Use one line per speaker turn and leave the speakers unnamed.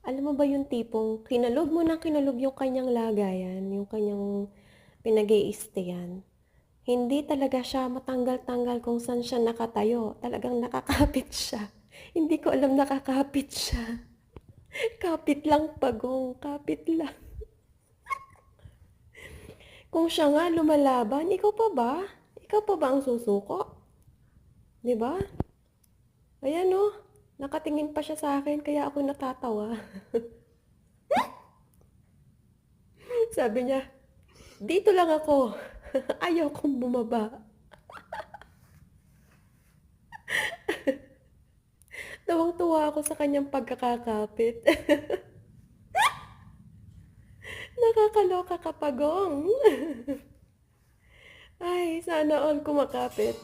Alam mo ba yung tipong kinalog mo ng kinalog yung kanyang lagayan, yung kanyang pinag-i-stayan. Hindi talaga siya matanggal-tanggal kung saan siya nakatayo, talagang nakakapit siya. Hindi ko alam nakakapit siya. Kapit lang pagong, kapit lang. Kung siya nga lumalaban, ikaw pa ba? Ikaw pa ba ang susuko? 'Di ba? Ayan oh, nakatingin pa siya sa akin kaya ako natatawa. Sabi niya, dito lang ako. Ayaw kong bumaba. Tuwang-tuwa ako sa kanyang pagkakakapit. Nakakaloka kapagong. Ay, sana all kumakapit.